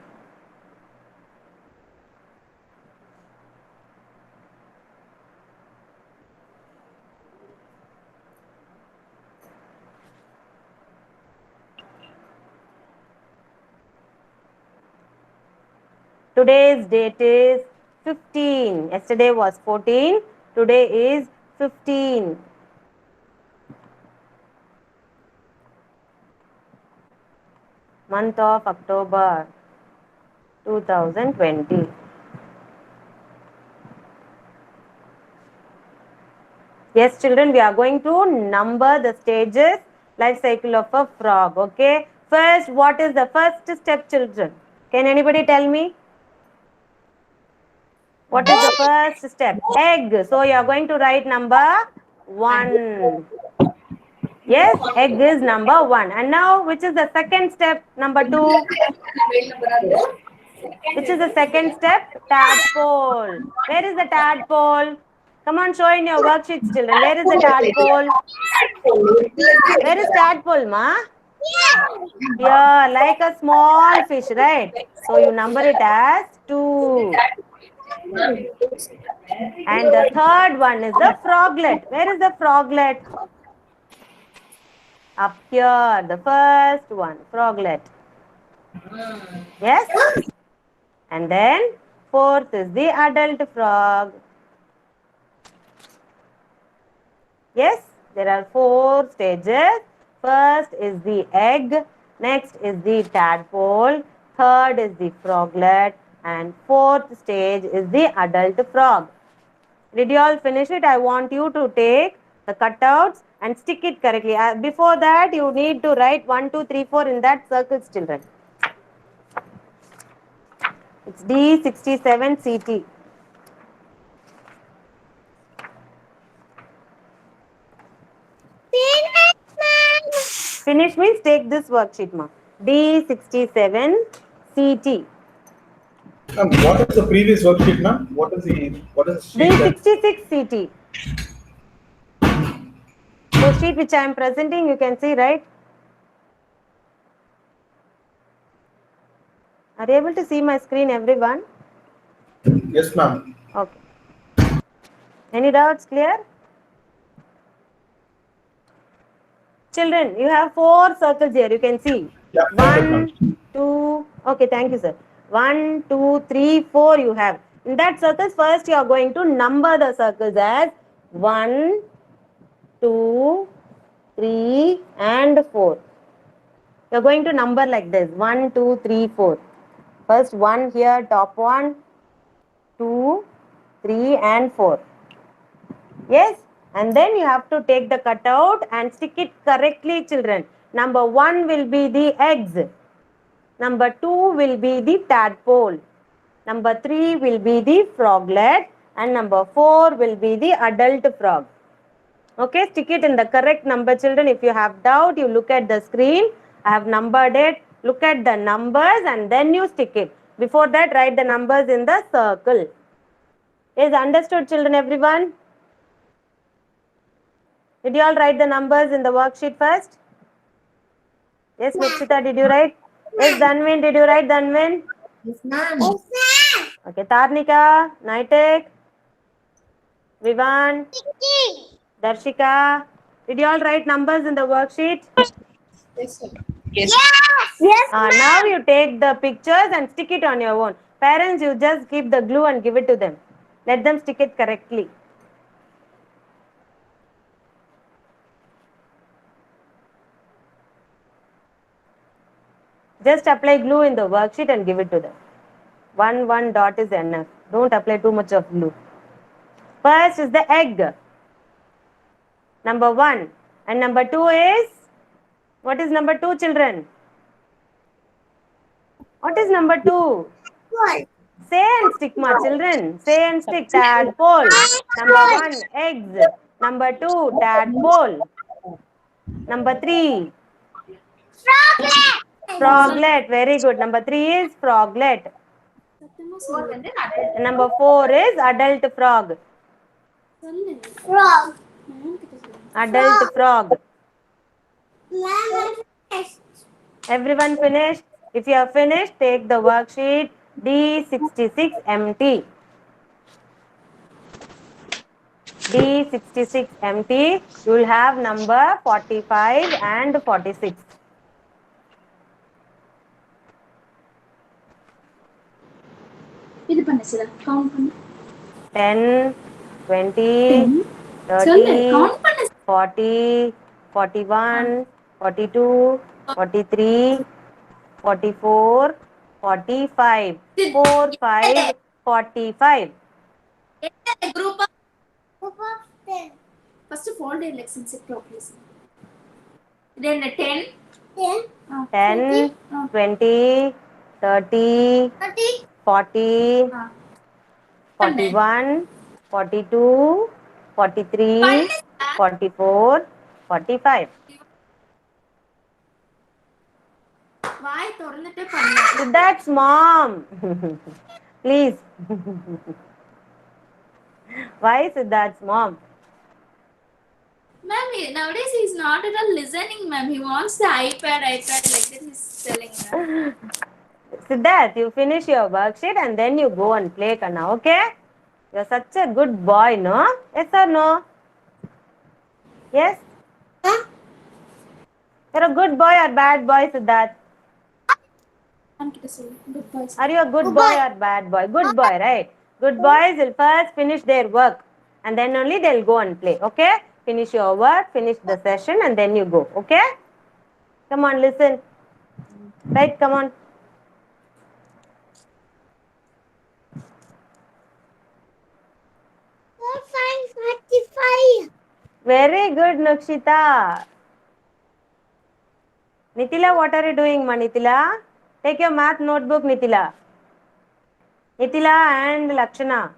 Today's date is 15. Yesterday was 14. Today is 15. Month of October 2020. Yes, children, we are going to number the stages, life cycle of a frog. Okay. First, what is the first step, children? Can anybody tell me? What is the first step? Egg. So you are going to write number 1. Yes, egg is number 1. And now, which is the second step? Number 2. Which is the second step? Tadpole. Where is the tadpole? Come on, show in your worksheets, children. Where is the tadpole? Where is tadpole, ma? Here, like a small fish, right? So you number it as 2. And the third one is the froglet. Where is the froglet? Up here, the first one, froglet. Yes? And then fourth is the adult frog. Yes, there are 4 stages. First is the egg. Next is the tadpole. Third is the froglet. And fourth stage is the adult frog. Did you all finish it? I want you to take the cutouts and stick it correctly. Before that, you need to write 1, 2, 3, 4 in that circles, children. It's D67 CT. Finish means take this worksheet, ma. D67 CT. What is the previous worksheet, ma'am? What is the sheet? D66 CT. The sheet which I am presenting, you can see, right? Are you able to see my screen, everyone? Yes, ma'am. Okay. Any doubts? Clear? Children, you have 4 circles here. You can see. Yeah, 1, 2. Okay, thank you, sir. 1, 2, 3, 4 you have. In that circles, first you are going to number the circles as 1, 2, 3 and 4. You are going to number like this 1, 2, 3, 4. First 1 here, top one, 2, 3 and 4. Yes, and then you have to take the cutout and stick it correctly, children. Number 1 will be the eggs. Number 2 will be the tadpole. Number 3 will be the froglet. And number 4 will be the adult frog. Okay, stick it in the correct number, children. If you have doubt, you look at the screen. I have numbered it. Look at the numbers and then you stick it. Before that, write the numbers in the circle. Is understood, children, everyone? Did you all write the numbers in the worksheet first? Yes, Nikshita, did you write? Yes, Dhanvin, did you write, Dhanvin? Yes, ma'am. Okay, Tarnika, Naitek, Vivan, Darshika. Did you all write numbers in the worksheet? Yes. Yes. Yes, Now you take the pictures and stick it on your own. Parents, you just keep the glue and give it to them. Let them stick it correctly. Just apply glue in the worksheet and give it to them. One dot is enough. Don't apply too much of glue. First is the egg. Number 1. And number 2 is? What is number 2, children? What is number 2? Say and stick, my children. Say and stick. Tadpole. Number 1, eggs. Number 2, tadpole. Number 3, froglet. Very good. Number 3 is froglet. And number 4 is adult frog. frog. Adult frog. Ma'am, Everyone finished? If you have finished, take the worksheet D66 empty. D66 empty. You will have number 45 and 46. இது பண்ணு சில count பண்ணு 10, 20, 30, 40, 41, 42, 43, 44, 45. 4, 5, 45. group of group of 10. first folded lessons properly then 10 10, 10, 20, 30, 30, 40, 41, 42, 43, 44, 45. வாய் திறந்துட்டே பண்ணு Siddharth's mom. Please. Why Siddharth's mom? ma'am nowadays he's not at all listening ma'am he wants the ipad like that he's telling ma'am. Siddharth, you finish your worksheet and then you go and play, Kanna, okay? You're such a good boy, no? Yes or no? Yes? You're a good boy or bad boy, Siddharth? கிட்ட சொல்லு good boys Are you a good boy or bad boy? Good boy, right? Good boys will first finish their work and then only they'll go and play, okay? Finish your work, finish the session and then you go, okay? Come on, listen. Right, come on. Five, 45. Very good, Nakshita. Nitila, what are you doing, ma, Nitila? Take your math notebook, Nitila. Nitila and Lakshana.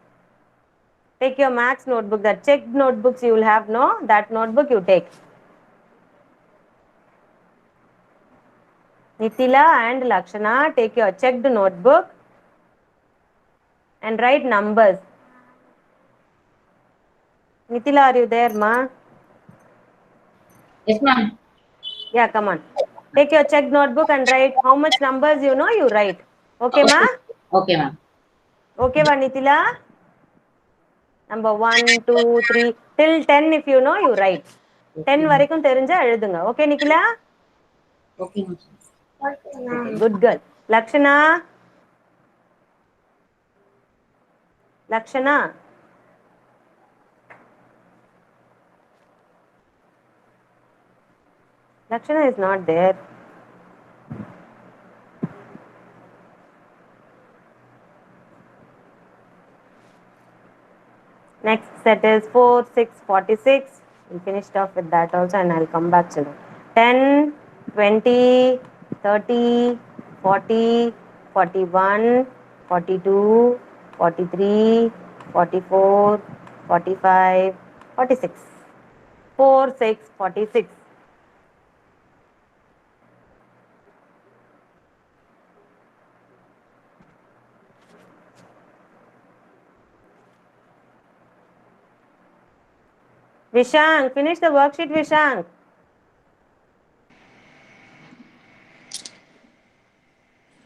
Take your maths notebook. That checked notebooks you will have, no? That notebook you take. Nitila and Lakshana, take your checked notebook and write numbers. Nitila, are you there, ma? Yes, ma'am. Yeah, come on. Take your checked notebook and write how much numbers you know, you write. Okay, ma? Okay, ma'am. Okay, Vanitila? Number 1, 2, 3, till 10 if you know, you write. 10 வரைக்கும் தெரிஞ்சா எழுதுங்க. Okay, Nikila? Okay, ma'am. Okay, good girl. Lakshana? Lakshana. Lakshana is not there. Next set is 4, 6, 46. We finished off with that also, and I'll come back, children. 10, 20, 30, 40, 41, 42, 43, 44, 45, 46. 4, 6, 46. Vishang, finish the worksheet, Vishang.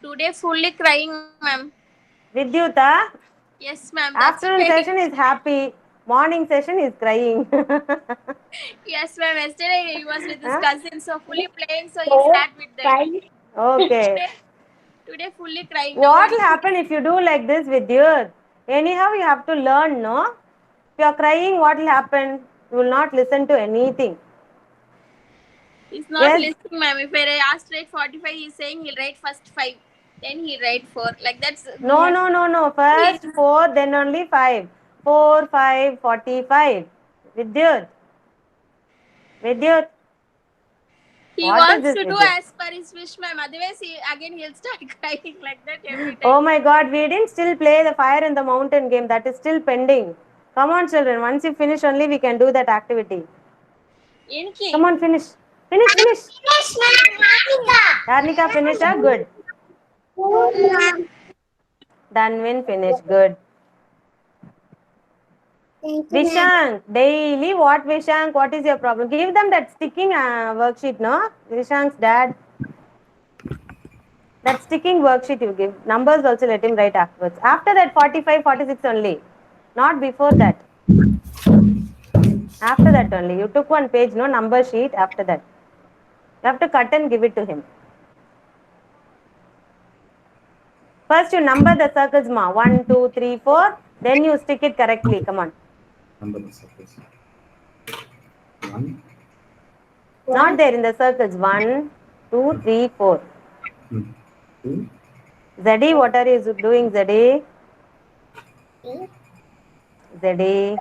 Today fully crying, ma'am. Vidyuta, Yes, ma'am. That's afternoon why. session is happy. Morning session is crying. Yes, ma'am. Yesterday he was with his Huh? cousin, so fully playing, so he sat with them. Okay. Today fully crying. What No, will happen if you do like this with you? Anyhow, you have to learn, no? If you are crying, what will happen? You will not listen to anything. he's not Yes? listening, ma'am. If I asked write 45, he's saying he'll write first 5. Then he'll write 4. Like that's No, no, no, no. First 4, then only 5. 4, 5, 45. Vidyut. Vidyut. He What is wants this, to do Vidyut? as per his wish, ma'am. Otherwise, he'll start crying like that every time. Oh my God, we didn't still play the fire in the mountain game. That is still pending. Come on, children. Once you finish only, we can do that activity. Inki. Come on, finish. Finish, finish. Finish, ma'am. Dharnika, finish, huh? Good. Ma'am. Danvin, finish. Good. Thank you, ma'am. Vishank, daily what, Vishank? What is your problem? Give them that sticking worksheet, no? Vishank's dad. That sticking worksheet you give. Numbers also let him write afterwards. After that, 45, 46 only. Not before that. After that only. You took one page, no number sheet after that. You have to cut and give it to him. First you number the circles, ma. 1, 2, 3, 4. Then you stick it correctly. Come on. Number the circles. 1, Not there in the circles. 1, 2, 3, 4. 2, Zeddy, what are you doing, Zeddy? Zeddy.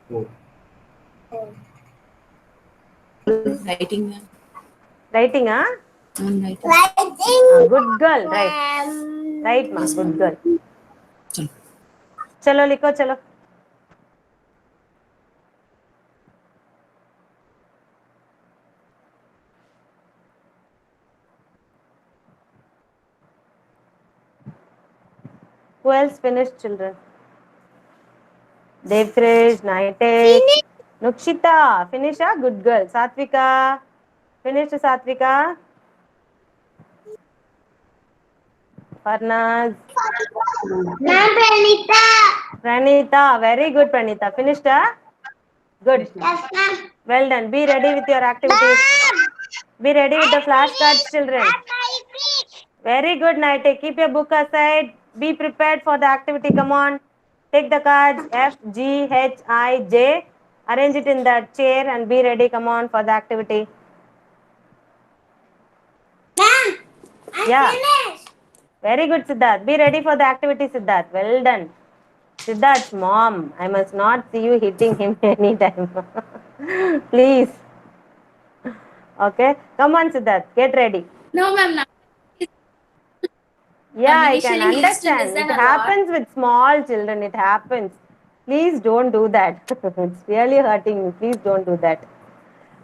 4. Writing, ma'am. Writing, huh? I'm writing. Writing. Good girl. Right. Right, ma. Good girl. Chalo. Chalo, likho, chalo. Who else finished, children? Devkrish, Naitek, Nukshita, finish, ah? Good girl. Satvika, finished, Satvika. Farnaz, Ma'am, Pranita. Pranita, very good, Pranita. Finished, ah? Good. Yes, ma'am. Well done. Be ready with your activities. Be ready with the flashcards, children. Very good, Naitek. Keep your book aside. Be prepared for the activity. Come on. Take the cards F, G, H, I, J. Arrange it in the chair and be ready. Come on for the activity. Ma'am, I Yeah. finished. Very good, Siddharth. Be ready for the activity, Siddharth. Well done. Siddharth's mom. I must not see you hitting him anytime. Please. Okay. Come on, Siddharth. Get ready. No, ma'am. Not. Yeah, I Initially, can he used to understand. listen It a lot. happens with small children. It happens. Please don't do that. It's really hurting me. Please don't do that.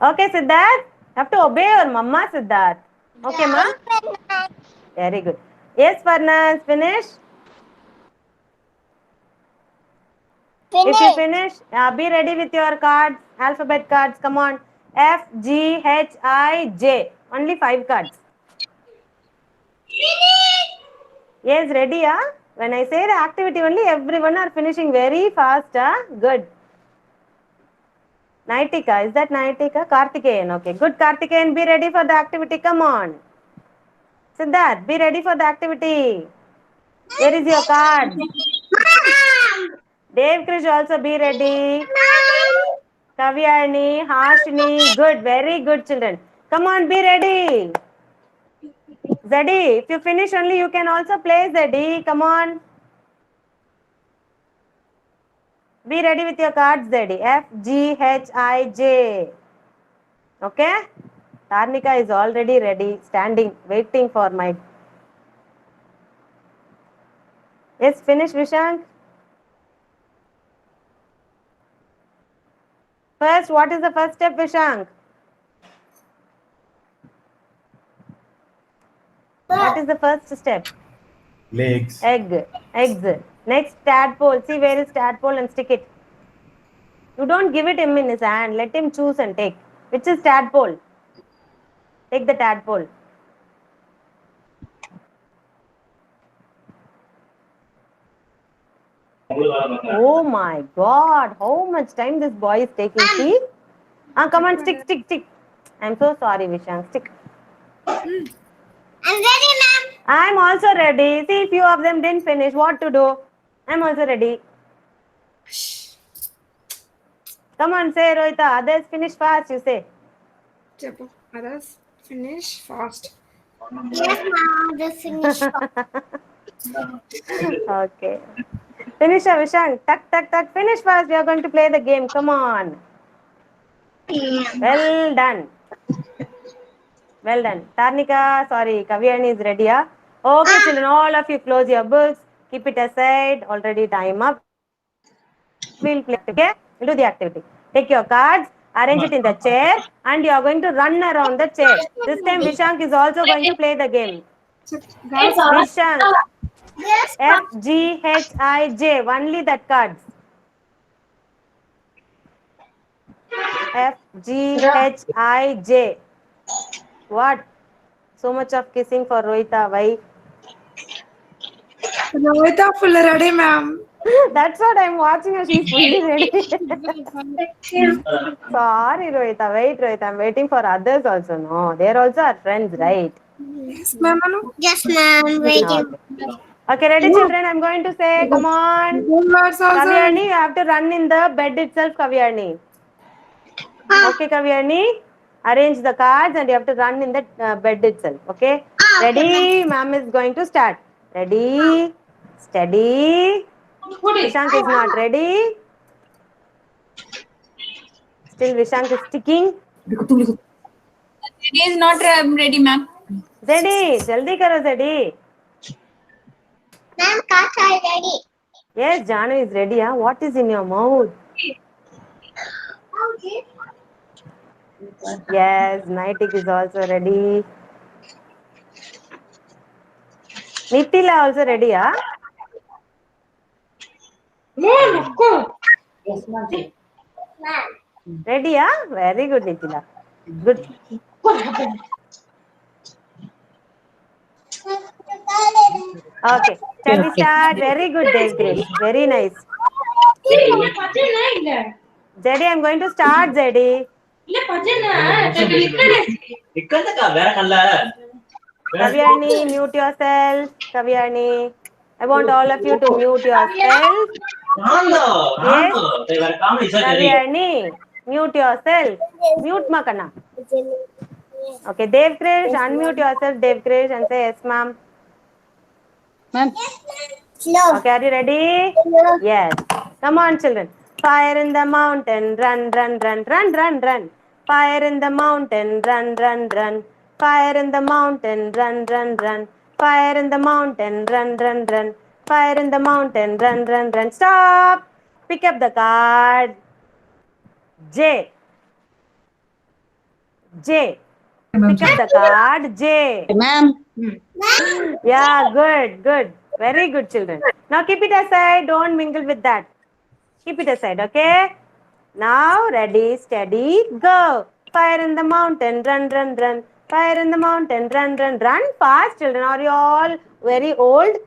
Okay, Siddharth. Have to obey your mama, Siddharth. Okay, ma? Very good. Yes, Farnaz. Finish? If you finish, be ready with your cards, alphabet cards. Come on. F, G, H, I, J. Only 5 cards. Yes, ready, ah? When I say the activity only, everyone are finishing very fast, ah? Good. Naitika, is that Naitika? Karthikeyan, okay. Good, Karthikeyan, be ready for the activity. Come on. Siddharth, be ready for the activity. Where is your card? Dev Krish also be ready. Kavyani, Hashini, good, very good children. Come on, be ready. Zeddy, if you finish only, you can also play Zeddy. Come on. Be ready with your cards, Zeddy. F, G, H, I, J. Okay? Tarnika is already ready, standing, waiting for my... Yes, finish, Vishank. First, what is the first step, Vishank? What is the first step? Legs. Egg. Eggs. Next, tadpole. See where is tadpole and stick it. You don't give it him in his hand. Let him choose and take. Which is tadpole? Take the tadpole. Oh my God. How much time this boy is taking? See? Come on, stick. I'm so sorry, Vishank. Stick. I'm ready, ma'am. I'm also ready. See, few of them didn't finish. What to do? I'm also ready. Come on, say, Rohita. Others finish fast, you say. Chapel. Others finish fast. Yes, ma'am. Just finish. Okay. Finish, Vishank. Tuck. Finish fast. We are going to play the game. Come on. Well done. Well done. Tarnika, sorry, Kavyani is ready. Yeah? Okay, children, all of you close your books. Keep it aside. Already time up. We'll play. Okay? We'll do the activity. Take your cards, arrange it in the chair, and you are going to run around the chair. This time, Vishank is also going to play the game. Guys, Vishank. Yes, F, G, H, I, J. Only that cards. F, G, H, I, J. What? So much of kissing for Rohita. Why? Rohita full ready, ma'am. That's what I'm watching her. She's fully ready. Sorry, Rohita. Wait, Rohita. I'm waiting for others also. No, they're also our friends, right? Yes, ma'am. Yes, ma'am. Waiting. Okay, ready, children? I'm going to say, come on. Words also. Kavyani, you have to run in the bed itself, Kavyani. Okay, Kavyani. Arrange the cards and you have to run in the bed itself. Okay? Ready? Ma'am is going to start. Ready? Steady. Vishank is not ready. Still Vishank is sticking. Zeddy is not ready, ma'am. Zeddy, jaldi karo Zeddy. Ma'am, cards are ready. Yes, Janu is ready. Huh? What is in your mouth? Okay. Yes, Naitik is also ready. Nitila also ready, huh? Yes, ma'am. Ma'am. Ready, huh? Very good, Nitila. Good. Okay. Shall we start? Very good, Dev Krish. Very nice. Zeddy, I'm going to start, Zeddy. Kavyani, mute yourself. Kavyani. I want all of you to mute yourself. Yes. Kavyani, mute yourself. Mute Makana. Okay, Dev Krish, unmute yourself, Dev Krish, and say yes, ma'am. Slow. Okay, are you ready? Yes. Come on, children. Fire in the mountain, run. Fire in the mountain, run. Fire in the mountain, run. Fire in the mountain, run. Fire in the mountain, run. Stop. Pick up the card. J. Pick up the card. J. Ma'am. Yeah, good. Very good, children. Now keep it aside. Don't mingle with that. Keep it aside, okay? Now, ready, steady, go. Fire in the mountain, run. Fire in the mountain, run. Run fast, children. Are you all very old?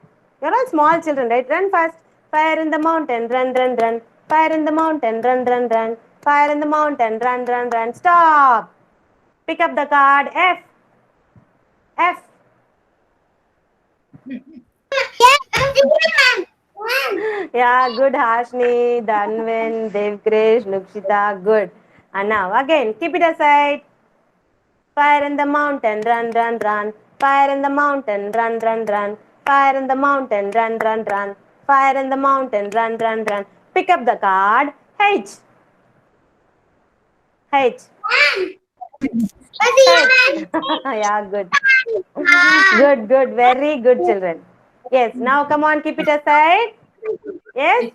You're all small children, right? Run fast. Fire in the mountain, run. Fire in the mountain, run. Fire in the mountain, run. Stop. Pick up the card. F. Yeah, good Hashni, Dhanvin, Devkrish, Nukshita, good. And now again, keep it aside. Fire in the mountain, run, run, run. Fire in the mountain, run, run, run. Fire in the mountain, run, run, run. Fire in the mountain, run, run, run. Pick up the card. H. H. H. Yeah, good. Good, good. Very good, children. Yes, now come on, keep it aside. Yes,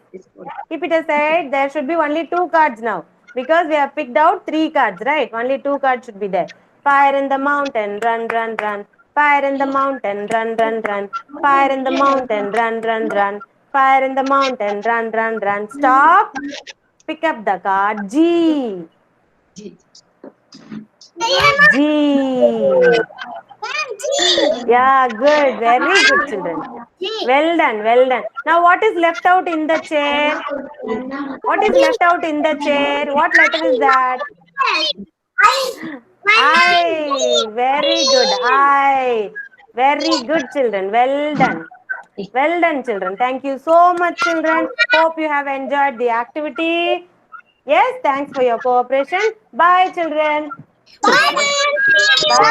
keep it aside. There should be only 2 cards now because we have picked out 3 cards, right? Only 2 cards should be there. Fire in the mountain, run, run, run. Fire in the mountain, run, run, run. Fire in the mountain, run, run, run. Fire in the mountain, run, run, run. Stop. Pick up the card. G. G. Yeah, good. Very good, children. Well done, well done. Now, what is left out in the chair? What is left out in the chair? What letter is that? I. Very good. I. Very good, children. Well done. Well done, children. Thank you so much, children. Hope you have enjoyed the activity. Yes, thanks for your cooperation. Bye, children. Bye. Bye.